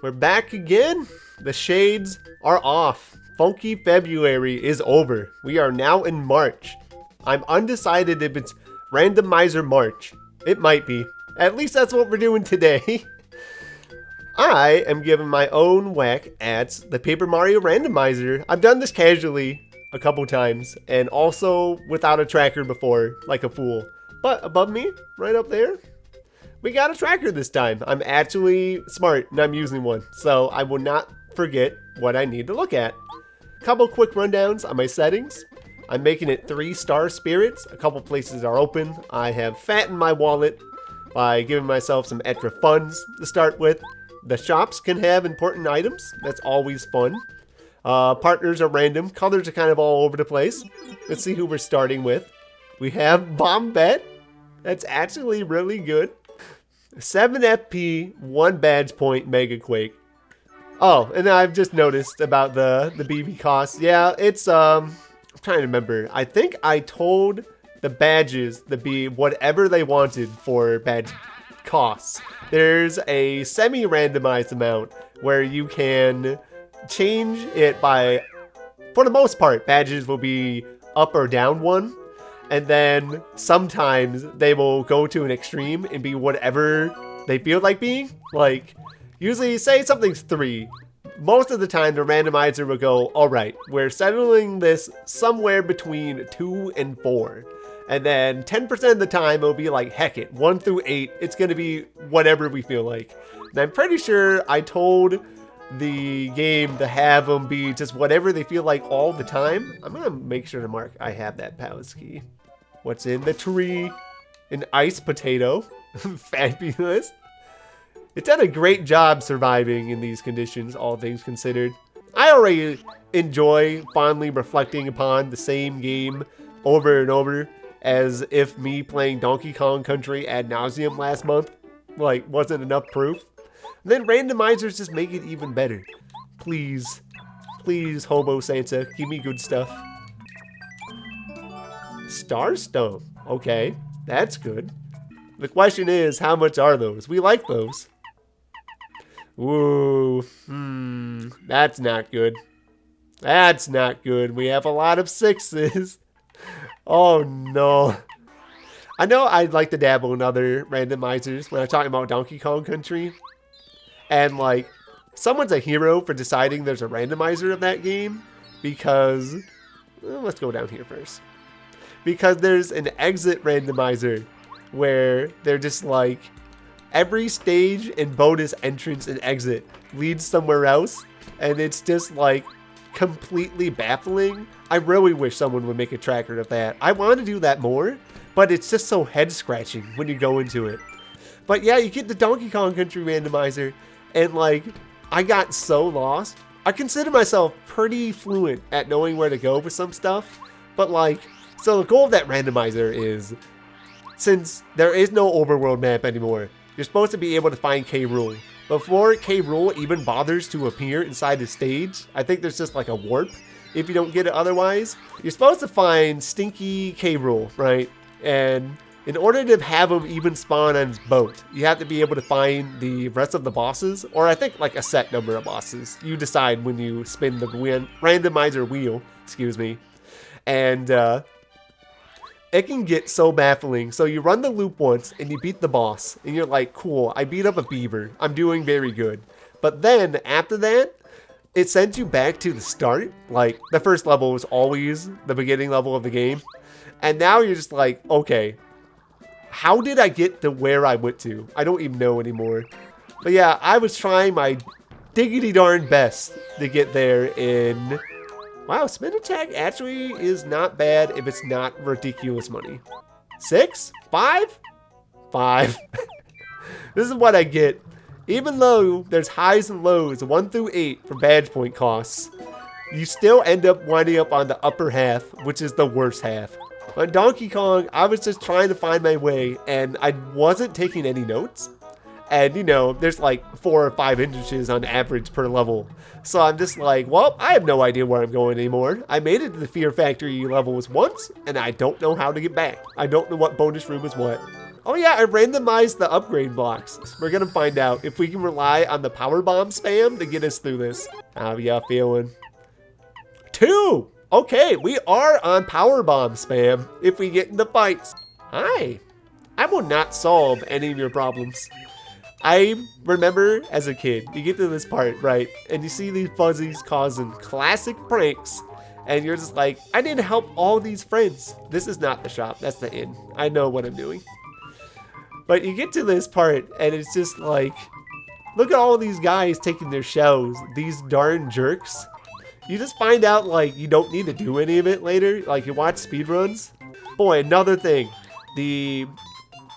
We're back again. The shades are off. Funky February is over. We are now in March. I'm undecided if it's Randomizer March. It might be. At least that's what we're doing today. I am giving my own whack at the Paper Mario Randomizer. I've done this casually a couple times and also without a tracker before, like a fool. But above me, right up there, we got a tracker this time. I'm actually smart and I'm using one, so I will not forget what I need to look at. Couple quick rundowns on my settings. I'm making it 3-star spirits. A couple places are open. I have fattened my wallet by giving myself some extra funds to start with. The shops can have important items. That's always fun. Partners are random. Colors are kind of all over the place. Let's see who we're starting with. We have Bombette. That's actually really good. 7 FP, 1 badge point, Mega Quake. Oh, and I've just noticed about the BB cost. Yeah, it's, I'm trying to remember. I think I told the badges to be whatever they wanted for badge costs. There's a semi-randomized amount where you can change it by, for the most part, badges will be up or down 1. And then sometimes they will go to an extreme and be whatever they feel like being. Like, usually say something's 3. Most of the time the randomizer will go, alright, we're settling this somewhere between 2 and 4. And then 10% of the time it'll be like, heck it, 1 through 8, it's going to be whatever we feel like. And I'm pretty sure I told the game to have them be just whatever they feel like all the time. I'm gonna make sure to mark I have that palace key. What's in the tree? An ice potato. Fabulous. It's done a great job surviving in these conditions, all things considered. I already enjoy fondly reflecting upon the same game over and over as if me playing Donkey Kong Country ad nauseum last month like wasn't enough proof. And then randomizers just make it even better. Please, please, Hobo Santa, give me good stuff. Starstone. Okay, that's good. The question is, how much are those? We like those. Ooh, that's not good. That's not good. We have a lot of 6s. Oh no. I know I'd like to dabble in other randomizers when I'm talking about Donkey Kong Country. And like, someone's a hero for deciding there's a randomizer of that game because, well, let's go down here first. Because there's an exit randomizer where they're just like, every stage and bonus entrance and exit leads somewhere else. And it's just like completely baffling. I really wish someone would make a tracker of that. I want to do that more, but it's just so head scratching when you go into it. But yeah, you get the Donkey Kong Country randomizer. And like, I got so lost. I consider myself pretty fluent at knowing where to go with some stuff. But like, so the goal of that randomizer is, since there is no overworld map anymore, you're supposed to be able to find K. Rool. Before K. Rool even bothers to appear inside the stage, I think there's just like a warp if you don't get it otherwise. You're supposed to find Stinky K. Rool, right? And in order to have him even spawn on his boat, you have to be able to find the rest of the bosses, or I think like a set number of bosses. You decide when you spin the randomizer wheel, excuse me. And it can get so baffling. So you run the loop once and you beat the boss and you're like, cool, I beat up a beaver. I'm doing very good. But then after that, it sends you back to the start. Like the first level was always the beginning level of the game. And now you're just like, okay, how did I get to where I went to? I don't even know anymore. But yeah, I was trying my diggity darn best to get there in... Wow, spin attack actually is not bad if it's not ridiculous money. 6? 5? 5. This is what I get. Even though there's highs and lows, 1 through 8 for badge point costs, you still end up winding up on the upper half, which is the worst half. On Donkey Kong, I was just trying to find my way, and I wasn't taking any notes. And, you know, there's like 4 or 5 inches on average per level. So I'm just like, well, I have no idea where I'm going anymore. I made it to the Fear Factory levels once, and I don't know how to get back. I don't know what bonus room is what. Oh yeah, I randomized the upgrade blocks. We're gonna find out if we can rely on the power bomb spam to get us through this. How y'all feeling? 2! Okay, we are on power bomb spam if we get into fights. Hi. I will not solve any of your problems. I remember as a kid, you get to this part, right? And you see these fuzzies causing classic pranks. And you're just like, I need to help all these friends. This is not the shop, that's the inn. I know what I'm doing. But you get to this part and it's just like, look at all these guys taking their shells. These darn jerks. You just find out like you don't need to do any of it later. Like you watch speedruns. Boy, another thing. The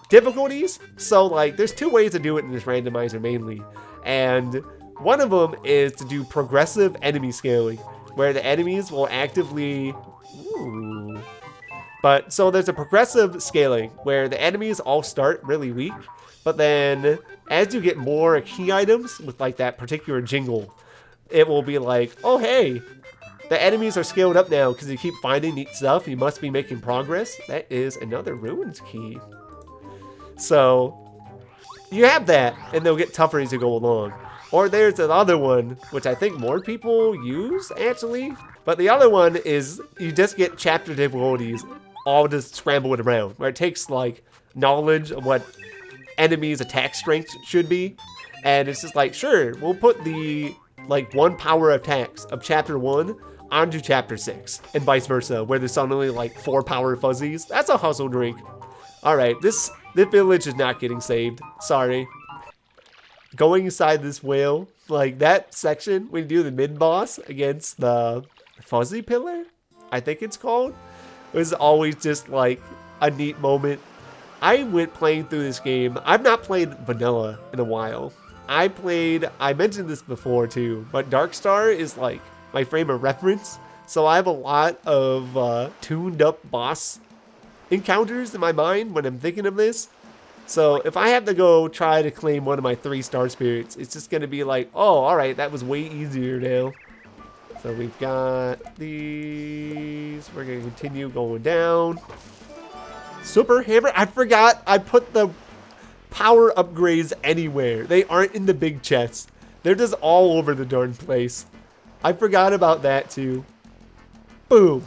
difficulties. So like there's 2 ways to do it in this randomizer mainly. And one of them is to do progressive enemy scaling, where the enemies will actively... Ooh. But so there's a progressive scaling where the enemies all start really weak, but then as you get more key items with like that particular jingle, it will be like, oh hey, the enemies are scaled up now because you keep finding neat stuff. You must be making progress. That is another ruins key. So you have that, and they'll get tougher as you go along. Or there's another one, which I think more people use, actually. But the other one is you just get chapter difficulties all just scrambled around, where it takes, like, knowledge of what enemies' attack strength should be. And it's just like, sure, we'll put the, like, 1 power attacks of chapter 1 onto chapter 6, and vice versa, where there's suddenly, like, 4 power fuzzies. That's a hustle drink. Alright, this village is not getting saved. Sorry. Going inside this whale, like that section when you do the mid-boss against the fuzzy pillar, I think it's called, was always just like a neat moment. I went playing through this game. I've not played vanilla in a while. I mentioned this before too, but Darkstar is like my frame of reference. So I have a lot of tuned up boss encounters in my mind when I'm thinking of this. So if I have to go try to claim one of my 3-star spirits, it's just going to be like, oh, all right, that was way easier now. So we've got these. We're going to continue going down. Super hammer. I forgot I put the power upgrades anywhere. They aren't in the big chests. They're just all over the darn place. I forgot about that too. Boom.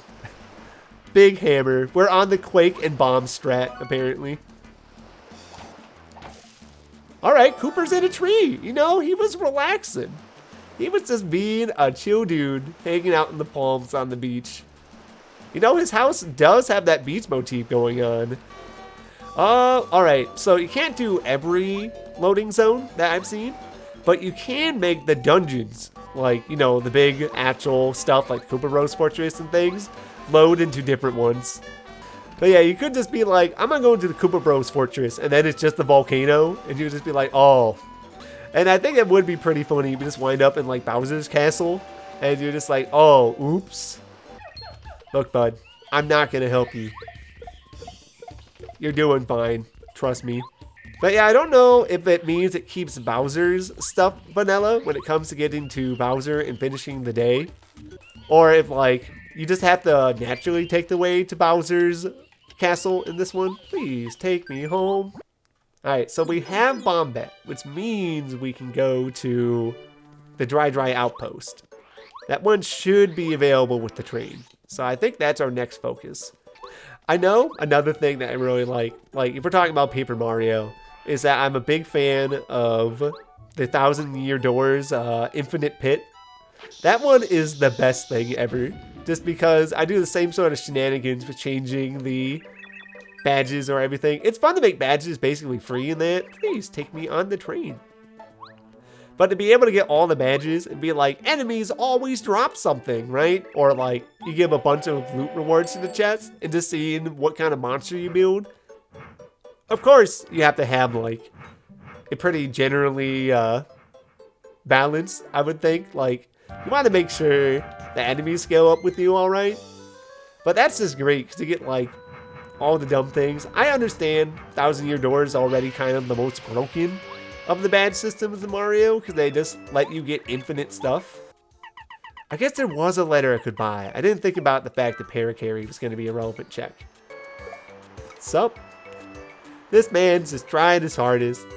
Big hammer. We're on the quake and bomb strat, apparently. Alright, Cooper's in a tree. You know, he was relaxing. He was just being a chill dude, hanging out in the palms on the beach. You know, his house does have that beach motif going on. Alright, so you can't do every loading zone that I've seen, but you can make the dungeons, like, you know, the big actual stuff like Koopa Rose Fortress and things, load into different ones. But yeah, you could just be like, I'm gonna go into the Koopa Bros Fortress, and then it's just the volcano, and you would just be like, oh. And I think it would be pretty funny if you just wind up in like Bowser's castle, and you're just like, oh, oops. Look, bud, I'm not gonna help you. You're doing fine, trust me. But yeah, I don't know if it means it keeps Bowser's stuff vanilla when it comes to getting to Bowser and finishing the day. Or if like, you just have to naturally take the way to Bowser's castle in this one. Please take me home. Alright, so we have Bombette, which means we can go to the Dry Outpost. That one should be available with the train. So I think that's our next focus. I know another thing that I really like if we're talking about Paper Mario, is that I'm a big fan of the 1,000-Year Doors Infinite Pit. That one is the best thing ever. Just because I do the same sort of shenanigans with changing the badges or everything. It's fun to make badges basically free in that. Please take me on the train. But to be able to get all the badges and be like, enemies always drop something, right? Or like, you give a bunch of loot rewards to the chest and just seeing what kind of monster you build. Of course, you have to have like a pretty generally balanced, I would think. Like, you want to make sure the enemies scale up with you all right. But that's just great because you get like all the dumb things. I understand 1,000-Year Door is already kind of the most broken of the badge systems in Mario because they just let you get infinite stuff. I guess there was a letter I could buy. I didn't think about the fact that Paracarry was going to be a relevant check. Sup? This man's just trying his hardest.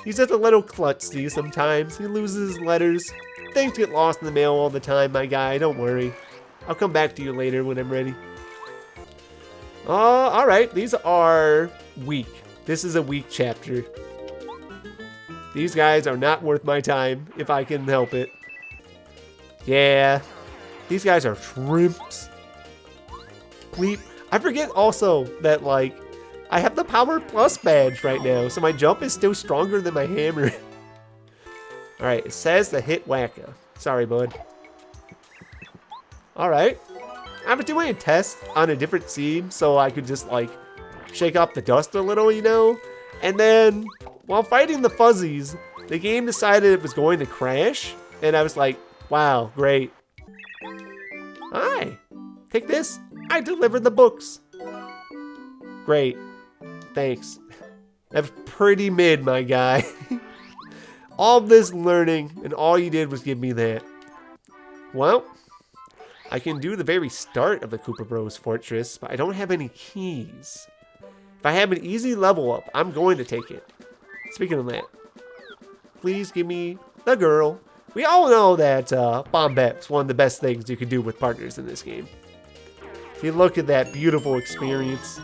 He's just a little klutzy sometimes. He loses his letters. Things get lost in the mail all the time, my guy. Don't worry. I'll come back to you later when I'm ready. Alright. These are weak. This is a weak chapter. These guys are not worth my time if I can help it. Yeah. These guys are shrimps. Bleep. I forget also that, like, I have the Power Plus badge right now, so my jump is still stronger than my hammer. Alright, it says the hit whacker. Sorry, bud. Alright. I was doing a test on a different scene, so I could just, like, shake off the dust a little, you know? And then, while fighting the fuzzies, the game decided it was going to crash, and I was like, wow, great. Hi. Take this. I delivered the books. Great. Thanks. That's pretty mid, my guy. All this learning, and all you did was give me that. Well, I can do the very start of the Koopa Bros Fortress, but I don't have any keys. If I have an easy level up, I'm going to take it. Speaking of that, please give me the girl. We all know that Bombette's one of the best things you can do with partners in this game. If you look at that beautiful experience,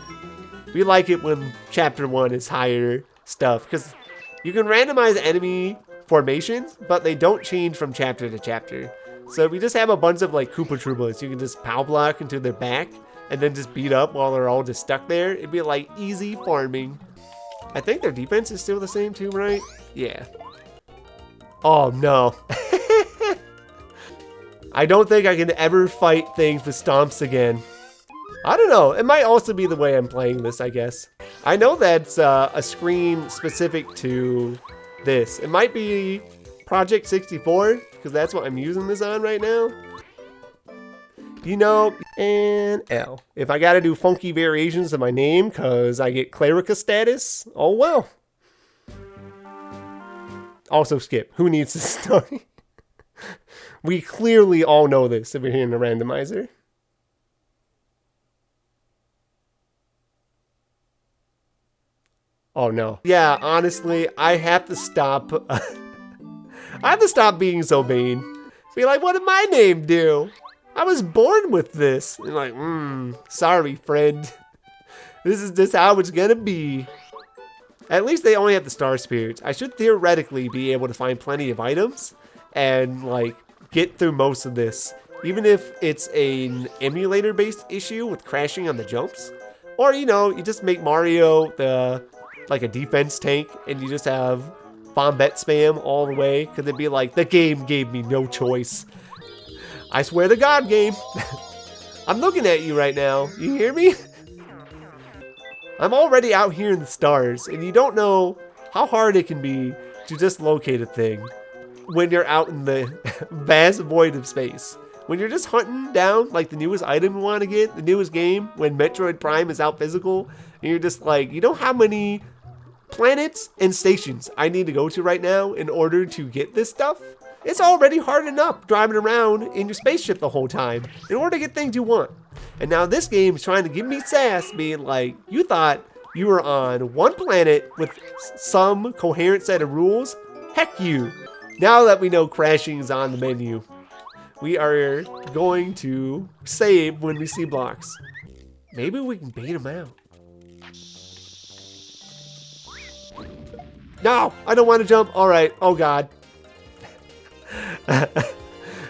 we like it when Chapter 1 is higher stuff, because you can randomize enemy formations, but they don't change from chapter to chapter. So if you just have a bunch of like Koopa Troopas, you can just pow block into their back and then just beat up while they're all just stuck there. It'd be like easy farming. I think their defense is still the same too, right? Yeah. Oh no. I don't think I can ever fight things with stomps again. I don't know. It might also be the way I'm playing this, I guess. I know that's a screen specific to this. It might be Project 64, because that's what I'm using this on right now. You know, and L. If I gotta do funky variations of my name because I get Clerica status, oh well. Also skip. Who needs this story? We clearly all know this if you're here in the randomizer. Oh no. Yeah, honestly, I have to stop. I have to stop being so vain. Be like, what did my name do? I was born with this. And like, sorry, friend. This is just how it's gonna be. At least they only have the star spirits. I should theoretically be able to find plenty of items and like get through most of this. Even if it's an emulator-based issue with crashing on the jumps. Or, you know, you just make Mario like a defense tank and you just have Bombette spam all the way. Because it'd be like, the game gave me no choice. I swear to God, game. I'm looking at you right now. You hear me? I'm already out here in the stars, and you don't know how hard it can be to just locate a thing when you're out in the vast void of space. When you're just hunting down like the newest item you want to get, the newest game, when Metroid Prime is out physical, and you're just like, you know how many planets and stations I need to go to right now in order to get this stuff? It's already hard enough driving around in your spaceship the whole time in order to get things you want. And now this game is trying to give me sass, being like, you thought you were on one planet with some coherent set of rules? Heck you. Now that we know crashing is on the menu, we are going to save when we see blocks. Maybe we can bait them out. No, I don't want to jump. All right. Oh, God.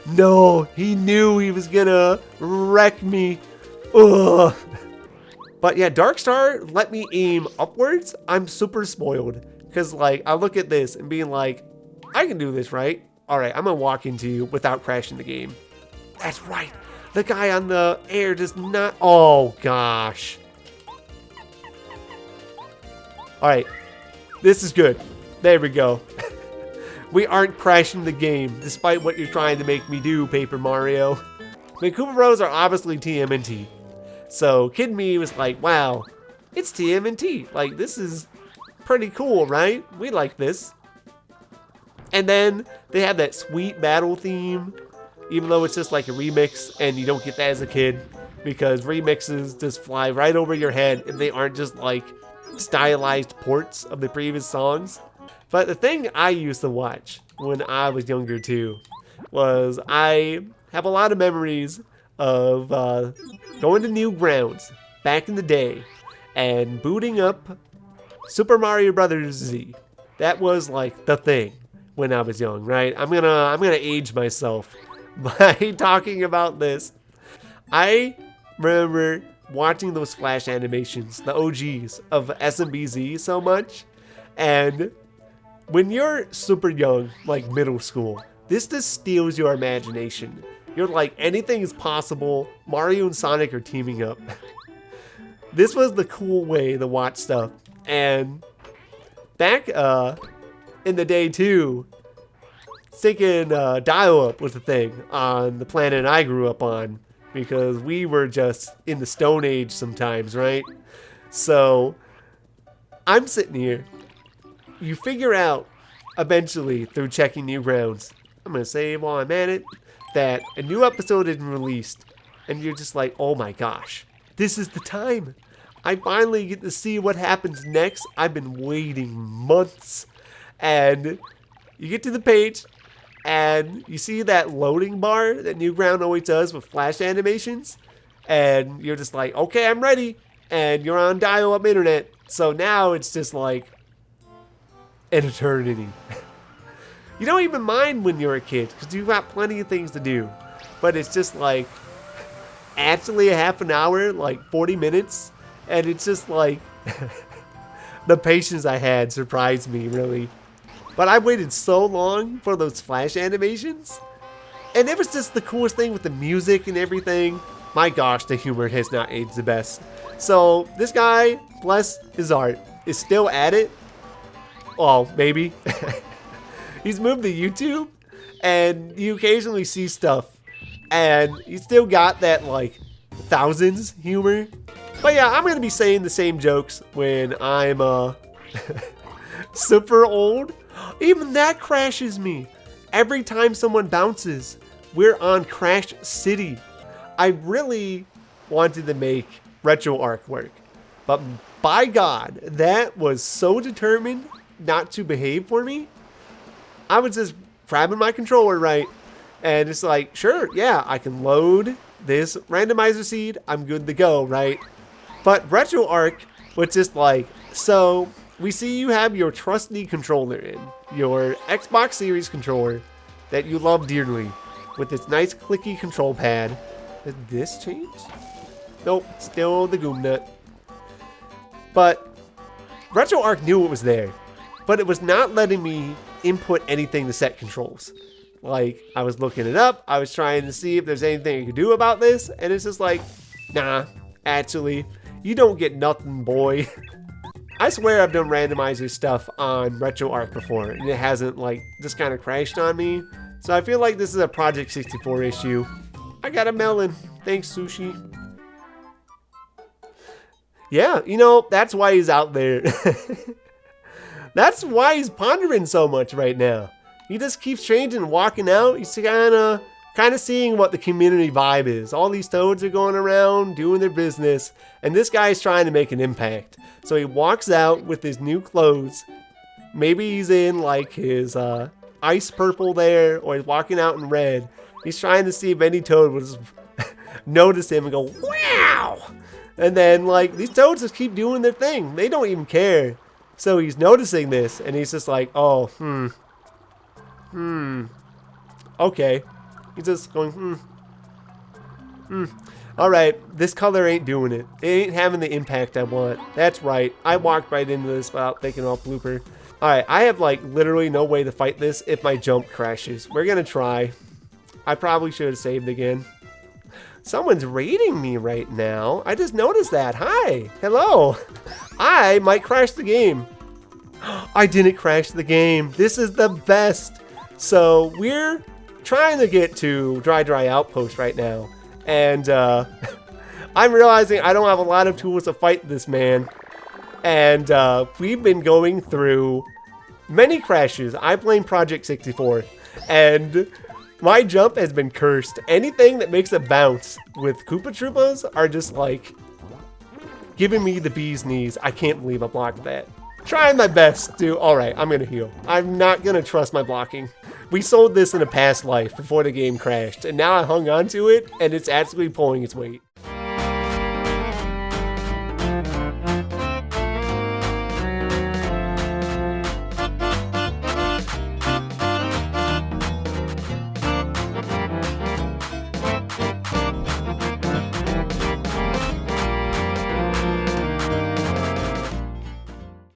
No, he knew he was gonna wreck me. Ugh. But yeah, Dark Star let me aim upwards. I'm super spoiled because like I look at this and being like, I can do this, right? All right, I'm gonna walk into you without crashing the game. That's right. The guy on the air does not. Oh gosh. All right, this is good. There we go. We aren't crashing the game, despite what you're trying to make me do, Paper Mario. The Koopa Bros are obviously TMNT. So Kid Me was like, wow, it's TMNT. Like, this is pretty cool, right? We like this. And then they have that sweet battle theme, even though it's just like a remix, and you don't get that as a kid, because remixes just fly right over your head if they aren't just like stylized ports of the previous songs. But the thing I used to watch when I was younger too was I have a lot of memories of going to Newgrounds back in the day and booting up Super Mario Brothers Z. That was like the thing when I was young, right? I'm gonna age myself by talking about this. I remember watching those flash animations, the OGs of SMBZ so much, and when you're super young, like middle school, this just steals your imagination. You're like, anything is possible. Mario and Sonic are teaming up. This was the cool way to watch stuff. And back in the day too, thinking dial-up was the thing on the planet I grew up on, because we were just in the Stone Age sometimes, right? So I'm sitting here. You figure out eventually through checking Newgrounds, I'm gonna say while I'm at it, that a new episode has been released, and you're just like, oh my gosh, this is the time. I finally get to see what happens next. I've been waiting months. And you get to the page, and you see that loading bar that Newground always does with flash animations, and you're just like, okay, I'm ready. And you're on dial-up internet. So now it's just like an eternity. You don't even mind when you're a kid because you've got plenty of things to do. But it's just like actually a half an hour, like 40 minutes. And it's just like the patience I had surprised me, really. But I waited so long for those flash animations. And it was just the coolest thing with the music and everything. My gosh, the humor has not aged the best. So this guy, bless his heart, is still at it. Well, maybe. He's moved to YouTube, and you occasionally see stuff, and he's still got that like thousands humor. But yeah, I'm gonna be saying the same jokes when I'm super old. Even that crashes me. Every time someone bounces, we're on Crash City. I really wanted to make Retro Arc work, but by God, that was so determined not to behave for me. I was just grabbing my controller right, and it's like, sure, yeah, I can load this randomizer seed. I'm good to go, right? But Retro Arc was just like, so we see you have your trusty controller in, your Xbox Series controller that you love dearly, with this nice clicky control pad. Did this change? Nope, still the Goom Nut. But Retro Arc knew it was there, but it was not letting me input anything to set controls. Like, I was looking it up, I was trying to see if there's anything I could do about this, and it's just like, nah, actually, you don't get nothing, boy. I swear I've done randomizer stuff on Retro Arc before, and it hasn't, like, just kind of crashed on me. So I feel like this is a Project 64 issue. I got a melon. Thanks, Sushi. Yeah, you know, that's why he's out there. That's why he's pondering so much right now. He just keeps changing and walking out. He's kind of seeing what the community vibe is. All these toads are going around doing their business, and this guy's trying to make an impact. So he walks out with his new clothes. Maybe he's in like his ice purple there, or he's walking out in red. He's trying to see if any toad would notice him and go, wow! And then like these toads just keep doing their thing. They don't even care. So he's noticing this, and he's just like, oh, okay. He's just going, Alright, this color ain't doing it. It ain't having the impact I want. That's right. I walked right into this without thinking off blooper. Alright, I have like literally no way to fight this if my jump crashes. We're gonna try. I probably should have saved again. Someone's raiding me right now. I just noticed that. Hi. Hello. I might crash the game. I didn't crash the game. This is the best. So we're trying to get to Dry Outpost right now. And I'm realizing I don't have a lot of tools to fight this man. And we've been going through many crashes. I blame Project 64. And my jump has been cursed. Anything that makes a bounce with Koopa Troopas are just like giving me the bee's knees. I can't believe I blocked that. Trying my best, dude. All right, I'm gonna heal. I'm not gonna trust my blocking. We sold this in a past life before the game crashed, and now I hung on to it, and it's actually pulling its weight.